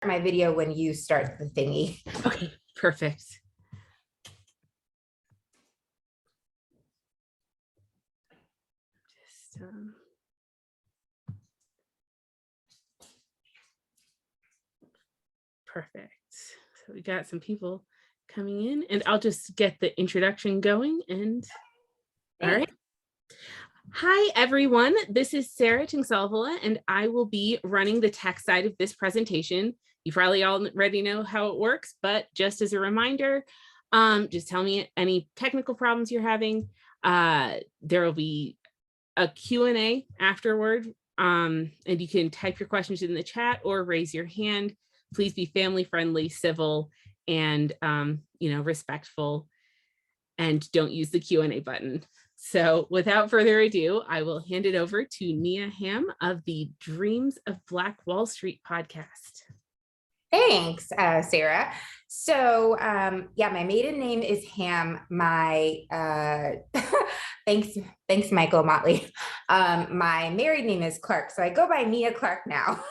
my video when you start the thingy. Okay, perfect. Just, perfect. So we got some people coming in, and I'll just get the introduction going. And all right. Hi, everyone. This is Sarah Tingsalvola, and I will be running the tech side of this presentation. You probably already know how it works, but just as a reminder, just tell me any technical problems you're having. There will be a Q&A afterward, and you can type your questions in the chat or raise your hand. Please be family friendly, civil, and respectful, and don't use the Q&A button. So without further ado, I will hand it over to Nia Hamm of the Dreams of Black Wallstreet podcast. Thanks, Sarah. So yeah, my maiden name is Hamm. My thanks, Michael Motley. My married name is Clark, so I go by Nia Clark now.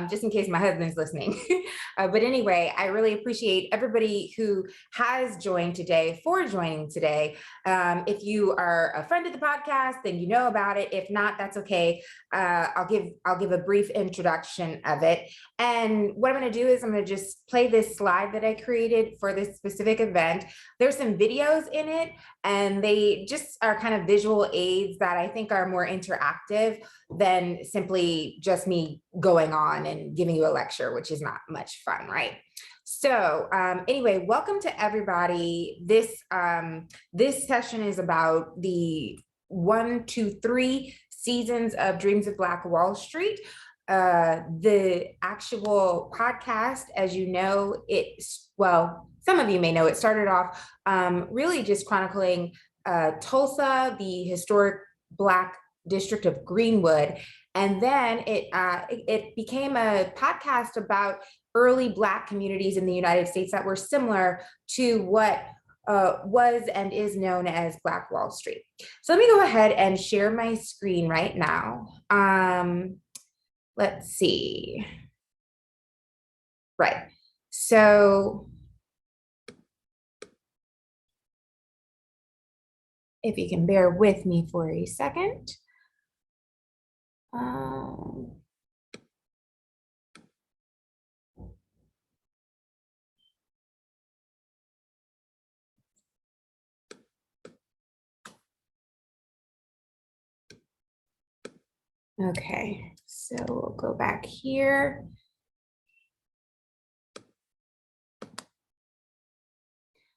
Just in case my husband's listening. But anyway, I really appreciate everybody who has joined today for joining today. If you are a friend of the podcast, then you know about it. If not, that's okay. I'll give a brief introduction of it. And what I'm going to do is I'm going to just play this slide that I created for this specific event. There's some videos in it, and they just are kind of visual aids that I think are more interactive than simply just me going on and giving you a lecture, which is not much fun, right? So anyway, welcome to everybody. This session is about the 1, 2, 3 seasons of Dreams of Black Wallstreet. The actual podcast, as you know, some of you may know, it started off really just chronicling Tulsa, the historic Black district of Greenwood. And then it became a podcast about early Black communities in the United States that were similar to what was and is known as Black Wallstreet. So let me go ahead and share my screen right now. Let's see. Right. So if you can bear with me for a second. Okay, so we'll go back here.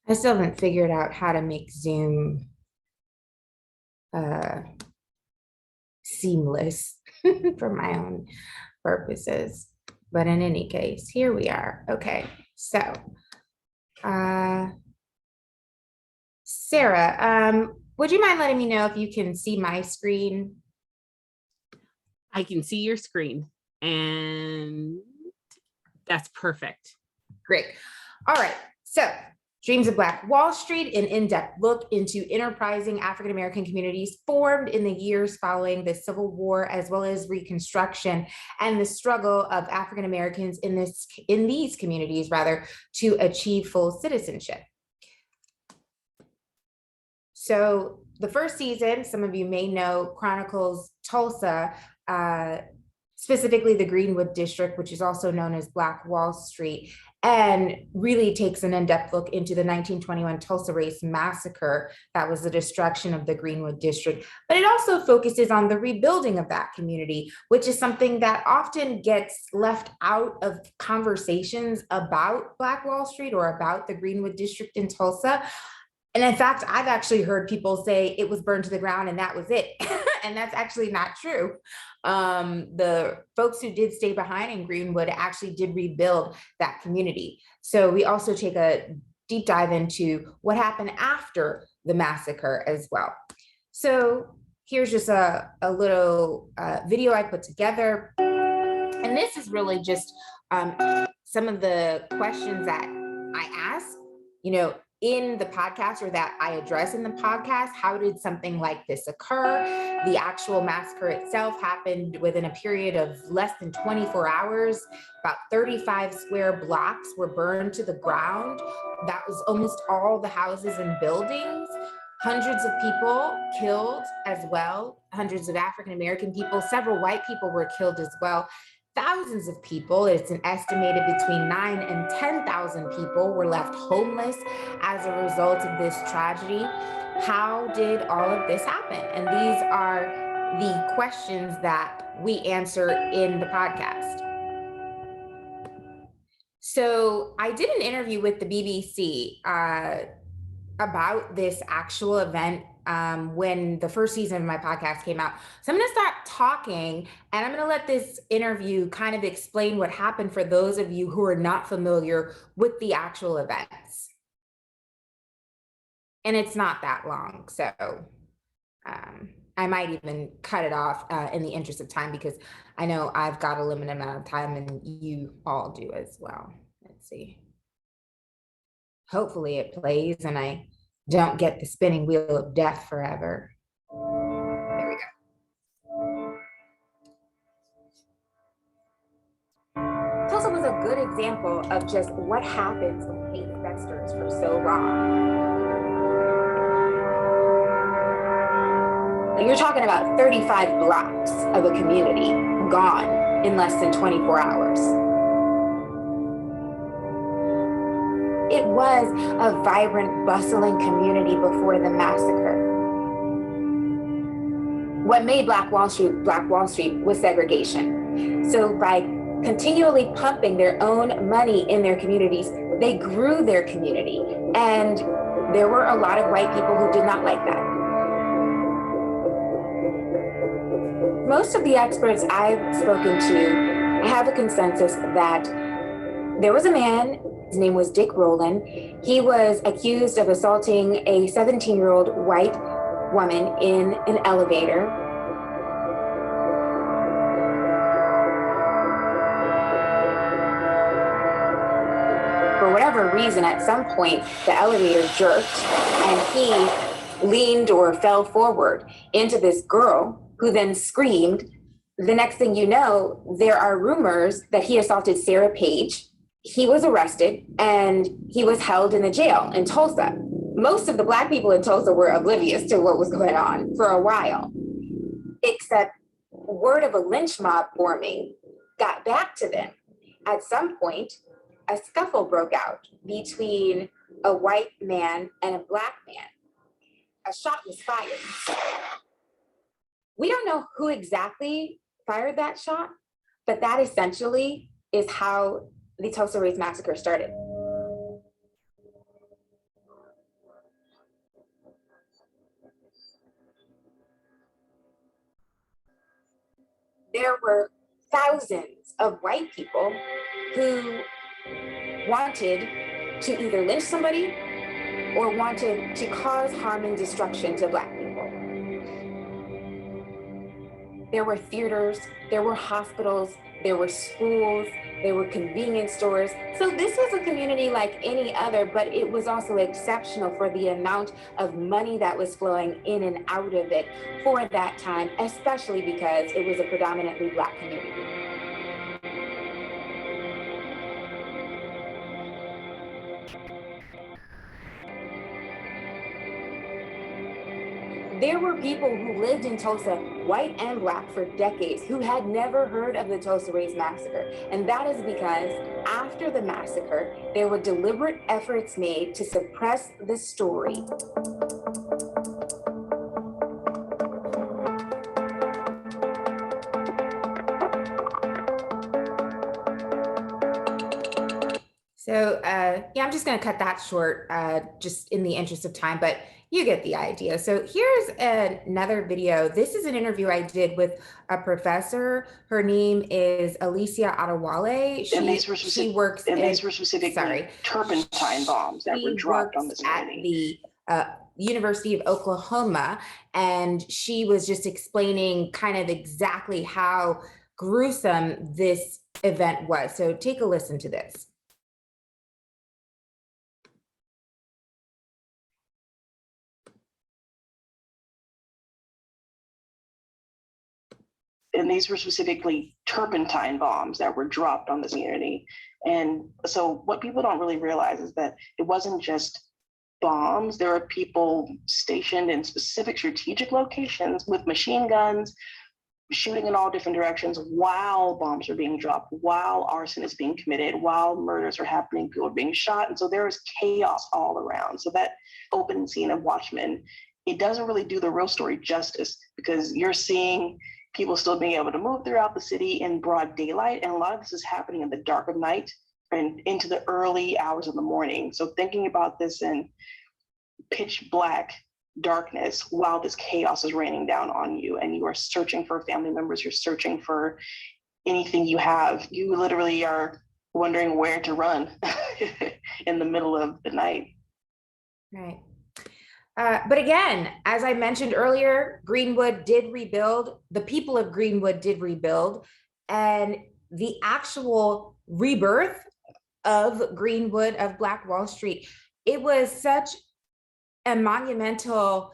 I still haven't figured out how to make Zoom seamless for my own purposes. But in any case, here we are. Okay, so Sarah, would you mind letting me know if you can see my screen? I can see your screen, and that's perfect. Great. All right, so Dreams of Black Wallstreet, an in-depth look into enterprising African-American communities formed in the years following the Civil War, as well as Reconstruction, and the struggle of African-Americans in these communities, to achieve full citizenship. So the first season, some of you may know, chronicles Tulsa, specifically the Greenwood district, which is also known as Black Wallstreet, and really takes an in-depth look into the 1921 Tulsa Race Massacre. That was the destruction of the Greenwood district. But it also focuses on the rebuilding of that community, which is something that often gets left out of conversations about Black Wallstreet or about the Greenwood district in Tulsa. And in fact, I've actually heard people say it was burned to the ground and that was it. And that's actually not true. The folks who did stay behind in Greenwood actually did rebuild that community. So we also take a deep dive into what happened after the massacre as well. So here's just a little video I put together. And this is really just some of the questions that I ask. in the podcast, or that I address in the podcast. How did something like this occur? The actual massacre itself happened within a period of less than 24 hours. About 35 square blocks were burned to the ground. That was almost all the houses and buildings. Hundreds of people killed as well. Hundreds of African American people, several white people were killed as well. Thousands of people, it's an estimated between 9,000 and 10,000 people, were left homeless as a result of this tragedy. How did all of this happen? And these are the questions that we answer in the podcast. So I did an interview with the BBC about this actual event when the first season of my podcast came out. So I'm going to start talking, and I'm going to let this interview kind of explain what happened for those of you who are not familiar with the actual events. And it's not that long, so I might even cut it off in the interest of time, because I know I've got a limited amount of time and you all do as well. Let's see. Hopefully it plays and I don't get the spinning wheel of death forever. There we go. Tulsa was a good example of just what happens when hate festers for so long. You're talking about 35 blocks of a community gone in less than 24 hours. It was a vibrant, bustling community before the massacre. What made Black Wall Street was segregation. So by continually pumping their own money in their communities, they grew their community. And there were a lot of white people who did not like that. Most of the experts I've spoken to have a consensus that there was a man. His name was Dick Rowland. He was accused of assaulting a 17-year-old white woman in an elevator. For whatever reason, at some point, the elevator jerked and he leaned or fell forward into this girl, who then screamed. The next thing you know, there are rumors that he assaulted Sarah Page. He was arrested and he was held in the jail in Tulsa. Most of the Black people in Tulsa were oblivious to what was going on for a while, except word of a lynch mob forming got back to them. At some point, a scuffle broke out between a white man and a Black man. A shot was fired. We don't know who exactly fired that shot, but that essentially is how the Tulsa Race Massacre started. There were thousands of white people who wanted to either lynch somebody or wanted to cause harm and destruction to Black people. There were theaters, there were hospitals, there were schools, there were convenience stores. So this was a community like any other, but it was also exceptional for the amount of money that was flowing in and out of it for that time, especially because it was a predominantly Black community. There were people who lived in Tulsa, white and Black, for decades, who had never heard of the Tulsa Race Massacre. And that is because after the massacre, there were deliberate efforts made to suppress the story. So yeah, I'm just gonna cut that short just in the interest of time, but you get the idea. So here's another video. This is an interview I did with a professor. Her name is Alicia Adewale. She works and these were specifically turpentine bombs that were dropped on this at the University of Oklahoma. And she was just explaining kind of exactly how gruesome this event was. So take a listen to this. and these were specifically turpentine bombs that were dropped on this community. And so what people don't really realize is that it wasn't just bombs. There were people stationed in specific strategic locations with machine guns, shooting in all different directions while bombs are being dropped, while arson is being committed, while murders are happening, people are being shot. And so there is chaos all around. So that opening scene of Watchmen, it doesn't really do the real story justice, because you're seeing people still being able to move throughout the city in broad daylight. And a lot of this is happening in the dark of night and into the early hours of the morning. So thinking about this in pitch black darkness while this chaos is raining down on you, and you are searching for family members, you're searching for anything you have, you literally are wondering where to run in the middle of the night. Right. But again, as I mentioned earlier, Greenwood did rebuild, the people of Greenwood did rebuild, and the actual rebirth of Greenwood, of Black Wall Street, it was such a monumental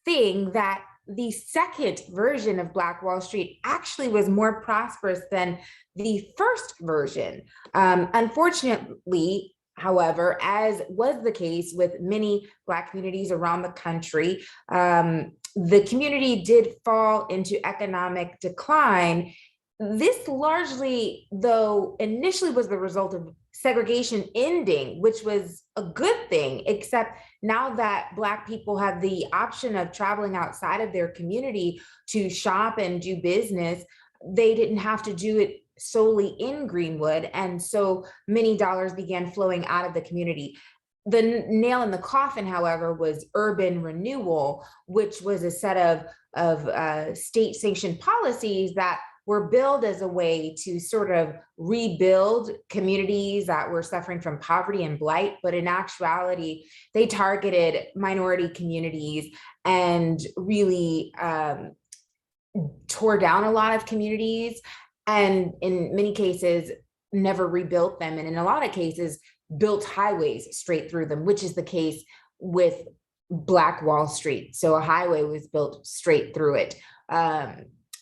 thing that the second version of Black Wall Street actually was more prosperous than the first version. Unfortunately, however, as was the case with many Black communities around the country, the community did fall into economic decline. This largely, though, initially was the result of segregation ending, which was a good thing, except now that Black people have the option of traveling outside of their community to shop and do business, they didn't have to do it solely in Greenwood. And so many dollars began flowing out of the community. The nail in the coffin, however, was urban renewal, which was a set of state-sanctioned policies that were billed as a way to sort of rebuild communities that were suffering from poverty and blight. But in actuality, they targeted minority communities and really tore down a lot of communities, and in many cases, never rebuilt them. And in a lot of cases, built highways straight through them, which is the case with Black Wall Street. So a highway was built straight through it.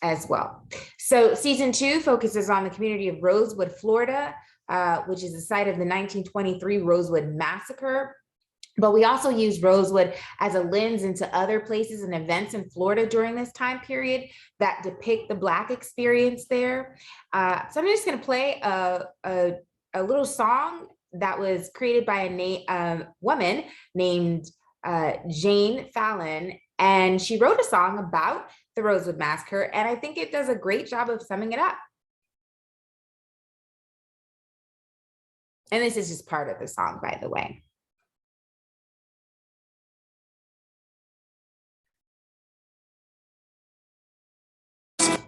As well. So season 2 focuses on the community of Rosewood, Florida, which is the site of the 1923 Rosewood Massacre. But we also use Rosewood as a lens into other places and events in Florida during this time period that depict the Black experience there. So I'm just going to play a little song that was created by a woman named Jane Fallon, and she wrote a song about the Rosewood Massacre, and I think it does a great job of summing it up. And this is just part of the song, by the way.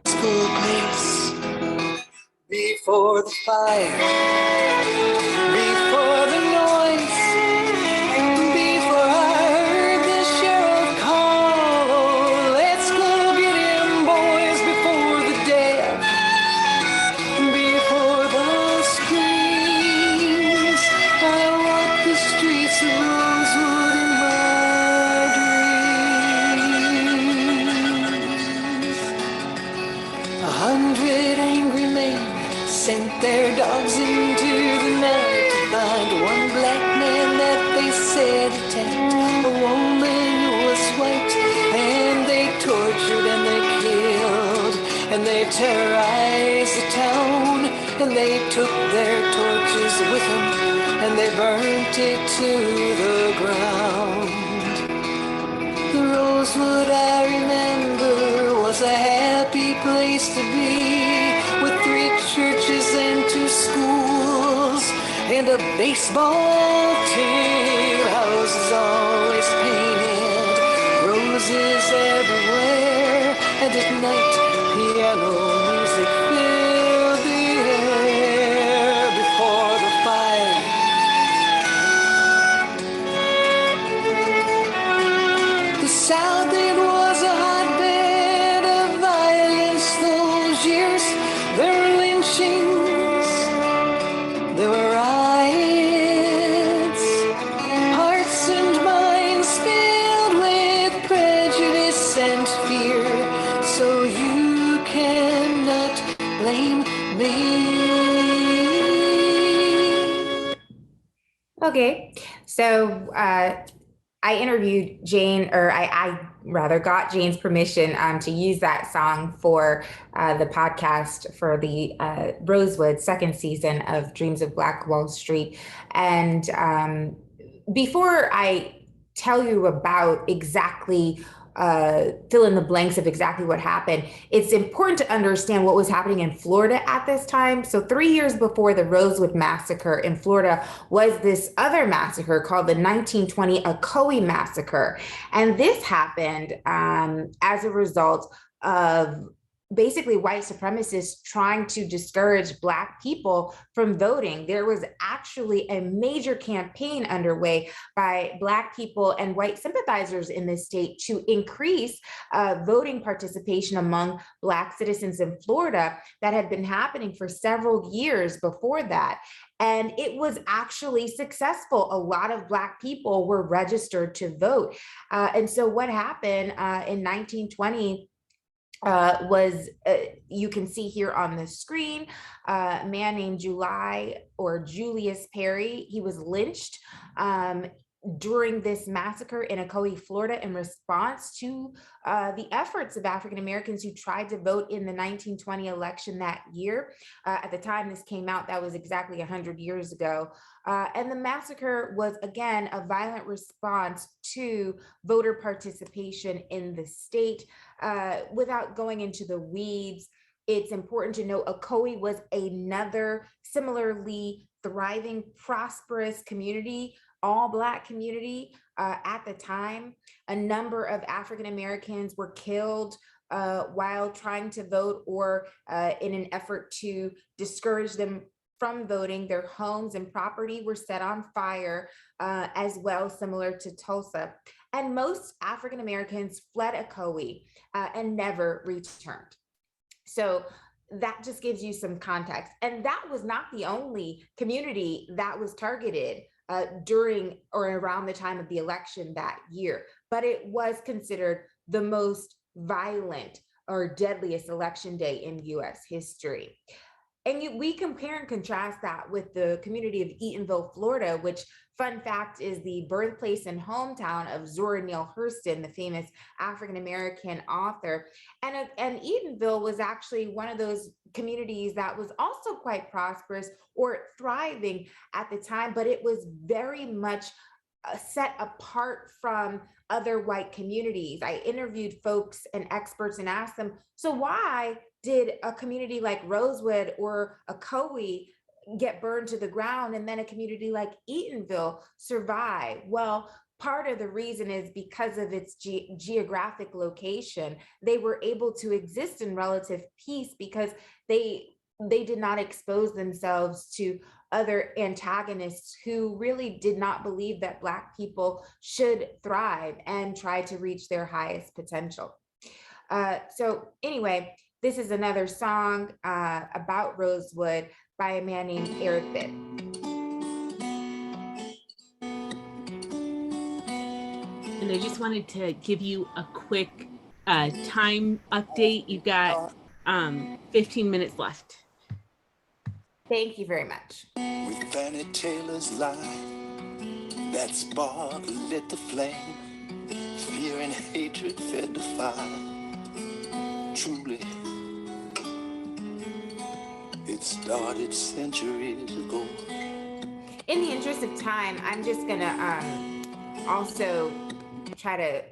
Place before the fire, before the noise, before I heard the sheriff call. Let's go get him, boys, before the death, before the screams. I walk the streets of Rosewood in my dreams. 100 angry men sent their dogs into the night to find one black man that they said attacked a woman who was white, and they tortured and they killed and they terrorized the town, and they took their torches with them and they burnt it to the ground. The Rosewood, I remember, was a happy place to be, with 3 churches and 2 schools and a baseball team. Houses always painted, roses everywhere, and at night piano music filled the air before the fire. The South, it was a hotbed of violence those years. There were lynchings, there were riots, hearts and minds filled with prejudice and fear. So you Okay, so I interviewed Jane, or I rather got Jane's permission to use that song for the podcast for the Rosewood second season of Dreams of Black Wall Street. And before I tell you about exactly fill in the blanks of exactly what happened, it's important to understand what was happening in Florida at this time. So 3 years before the Rosewood Massacre in Florida was this other massacre called the 1920 Ocoee Massacre. And this happened as a result of basically white supremacists trying to discourage Black people from voting. There was actually a major campaign underway by Black people and white sympathizers in this state to increase voting participation among Black citizens in Florida that had been happening for several years before that. And it was actually successful. A lot of Black people were registered to vote. And so what happened in 1920 was, you can see here on the screen, a man named Julius Perry. He was lynched during this massacre in Ocoee, Florida, in response to the efforts of African Americans who tried to vote in the 1920 election that year. At the time this came out, that was exactly 100 years ago. And the massacre was, again, a violent response to voter participation in the state. Without going into the weeds, it's important to know Ocoee was another similarly thriving, prosperous community, all Black community at the time. A number of African Americans were killed while trying to vote, or in an effort to discourage them from voting. Their homes and property were set on fire as well, similar to Tulsa. And most African Americans fled Ocoee and never returned. So that just gives you some context. And that was not the only community that was targeted during or around the time of the election that year, but it was considered the most violent or deadliest election day in US history. And we compare and contrast that with the community of Eatonville, Florida, which, fun fact, is the birthplace and hometown of Zora Neale Hurston, the famous African-American author. And Eatonville was actually one of those communities that was also quite prosperous or thriving at the time, but it was very much set apart from other white communities. I interviewed folks and experts and asked them, so why did a community like Rosewood or Ocoee get burned to the ground, and then a community like Eatonville survive? Well, part of the reason is because of its geographic location. They were able to exist in relative peace because they did not expose themselves to other antagonists who really did not believe that Black people should thrive and try to reach their highest potential. So anyway, this is another song about Rosewood by a man named Eric Bitt. And I just wanted to give you a quick time update. You've got 15 minutes left. Thank you very much. With Fannie Taylor's lie, that spark lit the flame, fear and hatred fed the fire. Truly, it started centuries ago. In the interest of time, I'm just gonna also try to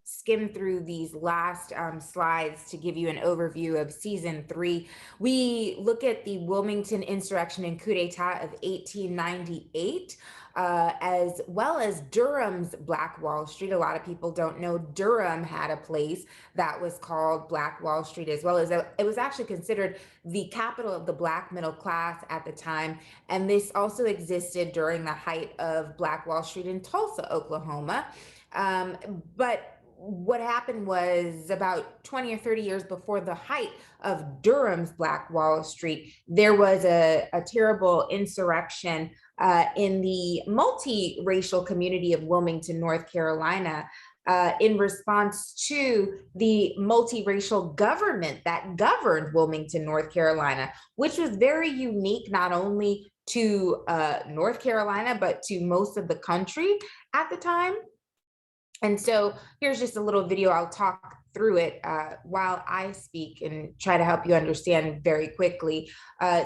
skim through these last slides to give you an overview of season 3. We look at the Wilmington Insurrection and coup d'etat of 1898, as well as Durham's Black Wall Street. A lot of people don't know Durham had a place that was called Black Wall Street, as well as it was actually considered the capital of the Black middle class at the time. And this also existed during the height of Black Wall Street in Tulsa, Oklahoma. But what happened was about 20 or 30 years before the height of Durham's Black Wall Street, there was a terrible insurrection in the multiracial community of Wilmington, North Carolina. in response to the multiracial government that governed Wilmington, North Carolina, which was very unique, not only to North Carolina, but to most of the country at the time. And so here's just a little video. I'll talk through it while I speak and try to help you understand very quickly.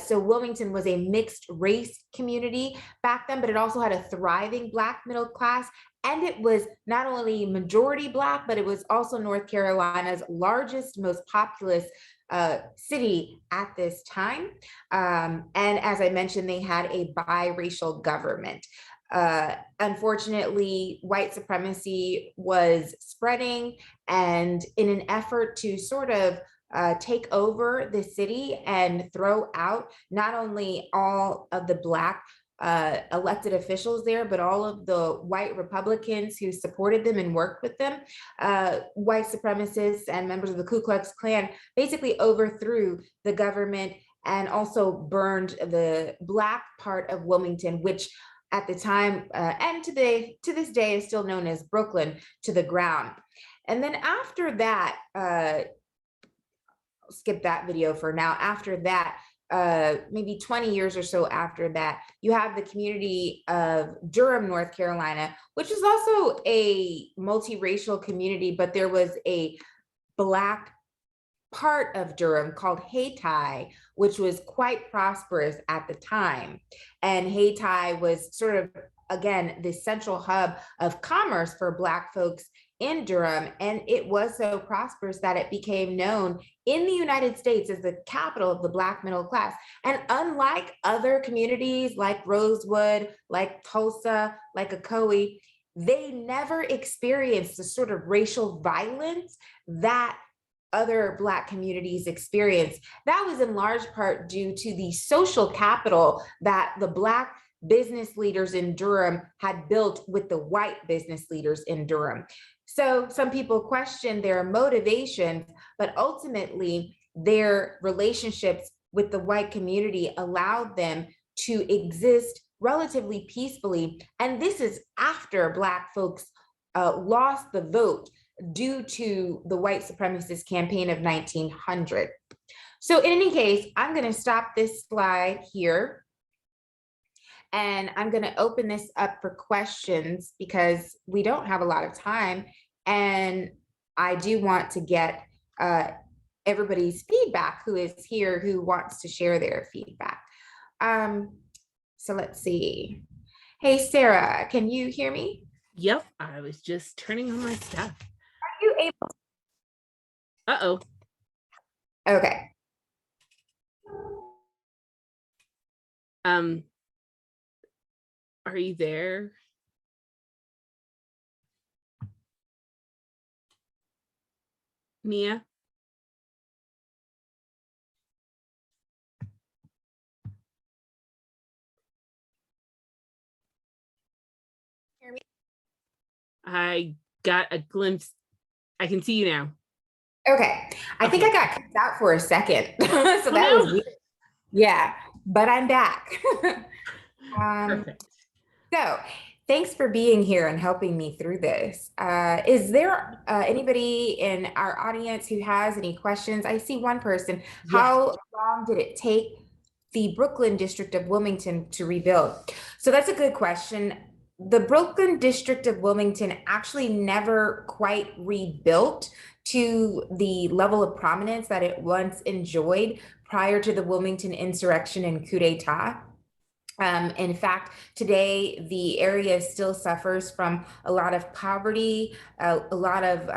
So Wilmington was a mixed race community back then, but it also had a thriving Black middle class. And it was not only majority Black, but it was also North Carolina's largest, most populous city at this time. And as I mentioned, they had a biracial government. Unfortunately, white supremacy was spreading, and in an effort to sort of take over the city and throw out not only all of the Black elected officials there, but all of the white Republicans who supported them and worked with them, white supremacists and members of the Ku Klux Klan basically overthrew the government and also burned the Black part of Wilmington, which at the time and to this day is still known as Brooklyn, to the ground. And then after that, skip that video for now. After that, maybe 20 years or so after that, you have the community of Durham, North Carolina, which is also a multiracial community, but there was a Black part of Durham called Hayti, which was quite prosperous at the time. And Hayti was sort of, again, the central hub of commerce for Black folks in Durham. And it was so prosperous that it became known in the United States as the capital of the Black middle class. And unlike other communities like Rosewood, like Tulsa, like Ocoee, they never experienced the sort of racial violence that other Black communities experienced. That was in large part due to the social capital that the Black business leaders in Durham had built with the white business leaders in Durham. So some people question their motivations, but ultimately their relationships with the white community allowed them to exist relatively peacefully. And this is after Black folks lost the vote due to the white supremacist campaign of 1900. So in any case, I'm going to stop this slide here. And I'm going to open this up for questions because we don't have a lot of time. And I do want to get everybody's feedback who is here, who wants to share their feedback. So let's see. Hey, Sarah, can you hear me? Yep, I was just turning on my stuff. Are you able? Uh-oh. Okay. Are you there? Mia? Hear me? I got a glimpse. I can see you now. Okay. I think I got kicked out for a second. So that was weird. Yeah, but I'm back. Perfect. So thanks for being here and helping me through this. Is there anybody in our audience who has any questions? I see one person. Yes. How long did it take the Brooklyn district of Wilmington to rebuild? So that's a good question. The Brooklyn district of Wilmington actually never quite rebuilt to the level of prominence that it once enjoyed prior to the Wilmington Insurrection and coup d'etat. In fact, today, the area still suffers from a lot of poverty, a lot of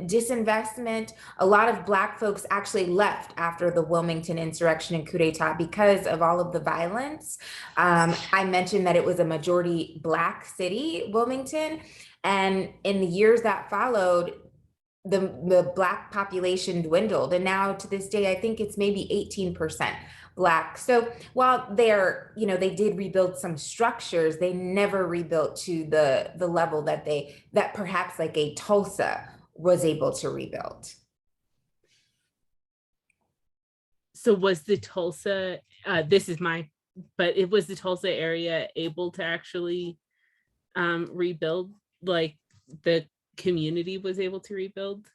disinvestment. A lot of Black folks actually left after the Wilmington Insurrection and coup d'etat because of all of the violence. I mentioned that it was a majority Black city, Wilmington, and in the years that followed, the Black population dwindled. And now to this day, I think it's maybe 18% Black. So while they did rebuild some structures, they never rebuilt to the level that perhaps like a Tulsa was able to rebuild. So was the Tulsa, it was the Tulsa area able to actually rebuild like the community was able to rebuild?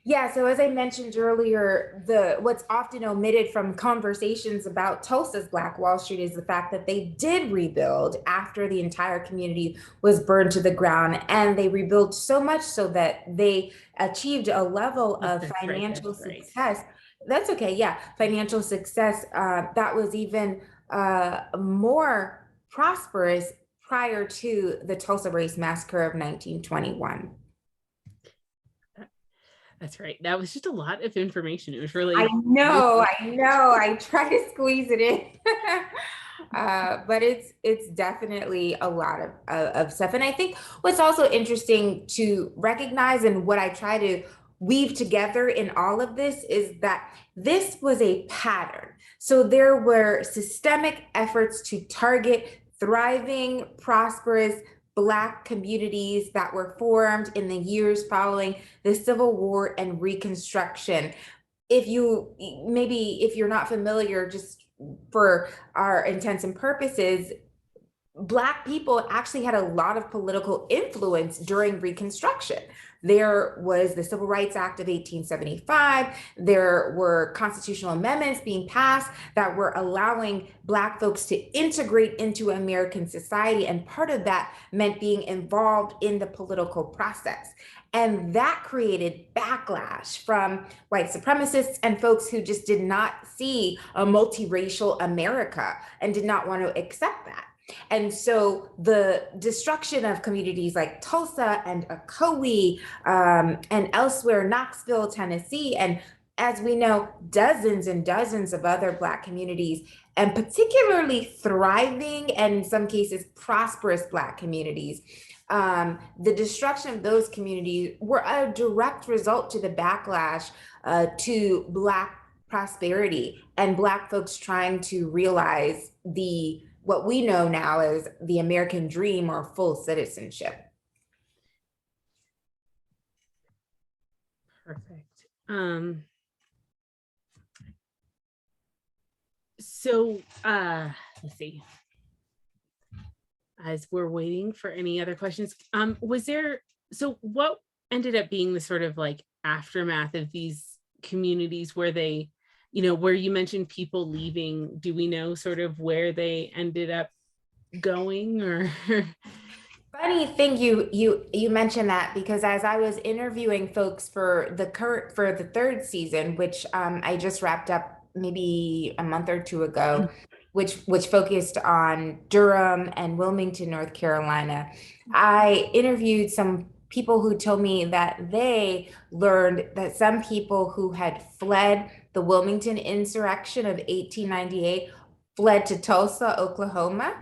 Yeah, so as I mentioned earlier, what's often omitted from conversations about Tulsa's Black Wall Street is the fact that they did rebuild after the entire community was burned to the ground, and they rebuilt so much so that they achieved a level of financial success. That's okay, yeah, financial success that was even more prosperous prior to the Tulsa Race Massacre of 1921. That's right. That was just a lot of information. It was really. I know. I try to squeeze it in, but it's definitely a lot of stuff. And I think what's also interesting to recognize, and what I try to weave together in all of this, is that this was a pattern. So there were systemic efforts to target thriving, prosperous Black communities that were formed in the years following the Civil War and Reconstruction. If you're not familiar, just for our intents and purposes, Black people actually had a lot of political influence during Reconstruction. There was the Civil Rights Act of 1875. There were constitutional amendments being passed that were allowing Black folks to integrate into American society. And part of that meant being involved in the political process. And that created backlash from white supremacists and folks who just did not see a multiracial America and did not want to accept that. And so the destruction of communities like Tulsa and Ocoee and elsewhere, Knoxville, Tennessee, and as we know, dozens and dozens of other Black communities, and particularly thriving and in some cases prosperous Black communities, the destruction of those communities were a direct result to the backlash to Black prosperity and Black folks trying to realize what we know now as the American dream or full citizenship. Perfect. So let's see. As we're waiting for any other questions, what ended up being the sort of like aftermath of these communities where they, where you mentioned people leaving? Do we know sort of where they ended up going? Or funny thing you mentioned that, because as I was interviewing folks for the third season, which I just wrapped up maybe a month or two ago, which focused on Durham and Wilmington, North Carolina, I interviewed some people who told me that they learned that some people who had fled the Wilmington Insurrection of 1898 fled to Tulsa, Oklahoma,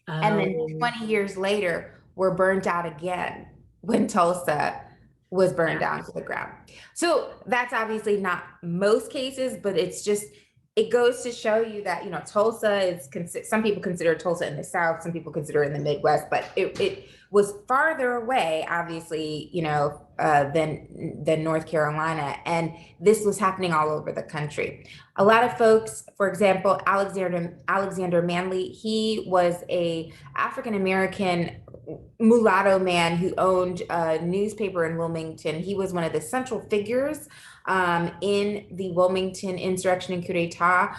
and then 20 years later were burnt out again when Tulsa was burned down to the ground. So that's obviously not most cases, but it goes to show you that, Tulsa is, some people consider Tulsa in the South, some people consider it in the Midwest, but it was farther away, obviously, than North Carolina. And this was happening all over the country. A lot of folks, for example, Alexander Manley, he was a African-American mulatto man who owned a newspaper in Wilmington. He was one of the central figures in the Wilmington Insurrection and coup d'etat.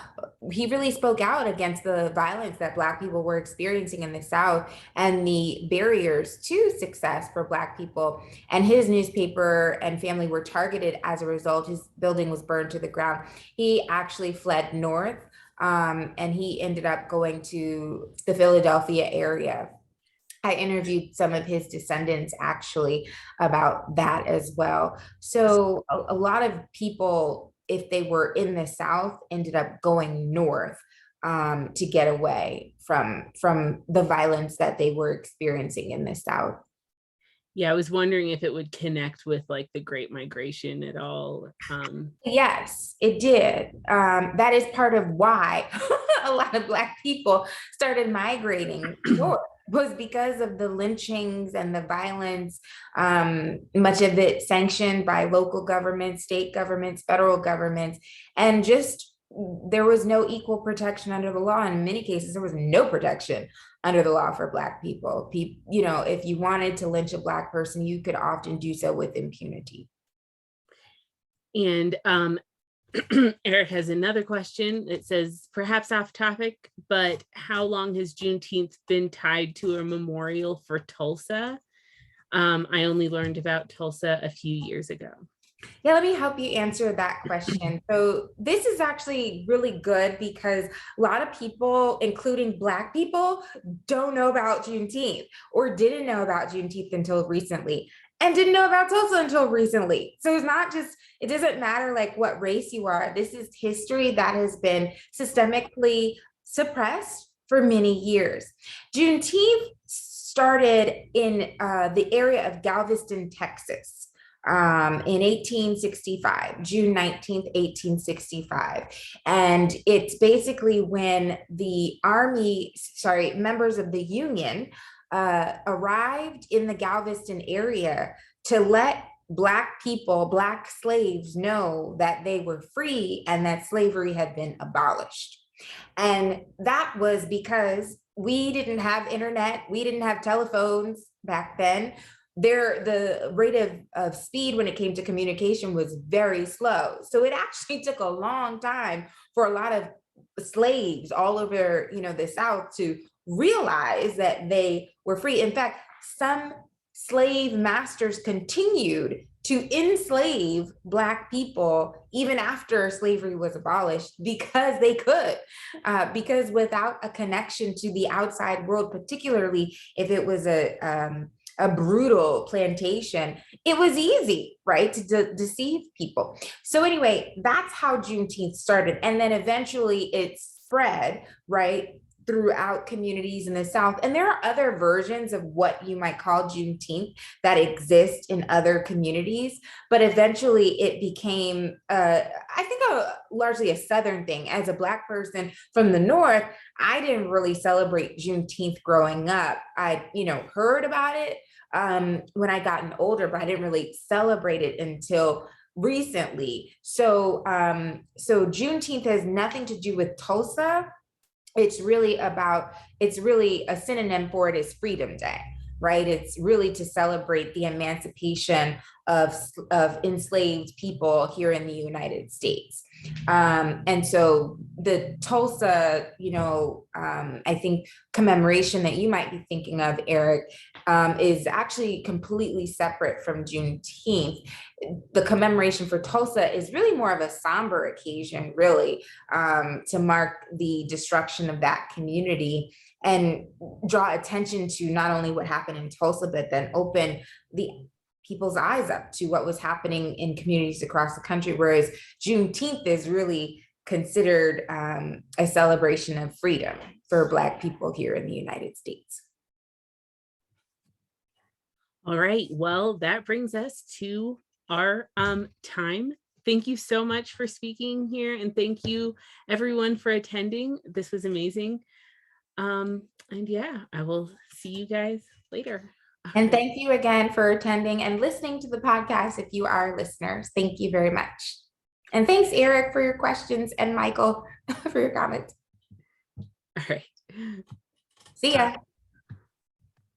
He really spoke out against the violence that Black people were experiencing in the South and the barriers to success for Black people. And his newspaper and family were targeted as a result. His building was burned to the ground. He actually fled north, and he ended up going to the Philadelphia area. I interviewed some of his descendants actually about that as well. So a lot of people, if they were in the South, ended up going north to get away from the violence that they were experiencing in the South. Yeah, I was wondering if it would connect with like the Great Migration at all. Yes, it did. That is part of why a lot of Black people started migrating north, was because of the lynchings and the violence, much of it sanctioned by local governments, state governments, federal governments, and just there was no equal protection under the law. In many cases, there was no protection under the law for Black people. You know, if you wanted to lynch a Black person, you could often do so with impunity. And Eric has another question. It says, perhaps off topic, but how long has Juneteenth been tied to a memorial for Tulsa? I only learned about Tulsa a few years ago. Yeah, let me help you answer that question. So this is actually really good because a lot of people, including Black people, don't know about Juneteenth or didn't know about Juneteenth until recently and didn't know about Tulsa until recently. So it's not just, it doesn't matter like what race you are. This is history that has been systemically suppressed for many years. Juneteenth started in the area of Galveston, Texas. In 1865, June 19th, 1865. And it's basically when the members of the Union arrived in the Galveston area to let Black people, Black slaves know that they were free and that slavery had been abolished. And that was because we didn't have internet, we didn't have telephones back then. The rate of speed when it came to communication was very slow. So it actually took a long time for a lot of slaves all over, you know, the South to realize that they were free. In fact, some slave masters continued to enslave Black people even after slavery was abolished because they could, because without a connection to the outside world, particularly if it was a brutal plantation, it was easy, right, to deceive people. So anyway, that's how Juneteenth started. And then eventually it spread, right, throughout communities in the South. And there are other versions of what you might call Juneteenth that exist in other communities, but eventually it became, I think, largely a Southern thing. As a Black person from the North, I didn't really celebrate Juneteenth growing up. I, heard about it when I gotten older, but I didn't really celebrate it until recently. So Juneteenth has nothing to do with Tulsa. It's really a synonym for it is Freedom Day, right? It's really to celebrate the emancipation of enslaved people here in the United States. And so the Tulsa, I think commemoration that you might be thinking of, Eric, is actually completely separate from Juneteenth. The commemoration for Tulsa is really more of a somber occasion, really, to mark the destruction of that community and draw attention to not only what happened in Tulsa, but then open the people's eyes up to what was happening in communities across the country, whereas Juneteenth is really considered a celebration of freedom for Black people here in the United States. All right, well, that brings us to our time. Thank you so much for speaking here, and thank you everyone for attending. This was amazing. And yeah, I will see you guys later. And thank you again for attending and listening to the podcast if you are listeners. Thank you very much. And thanks, Eric, for your questions, and Michael for your comments. All right. See ya.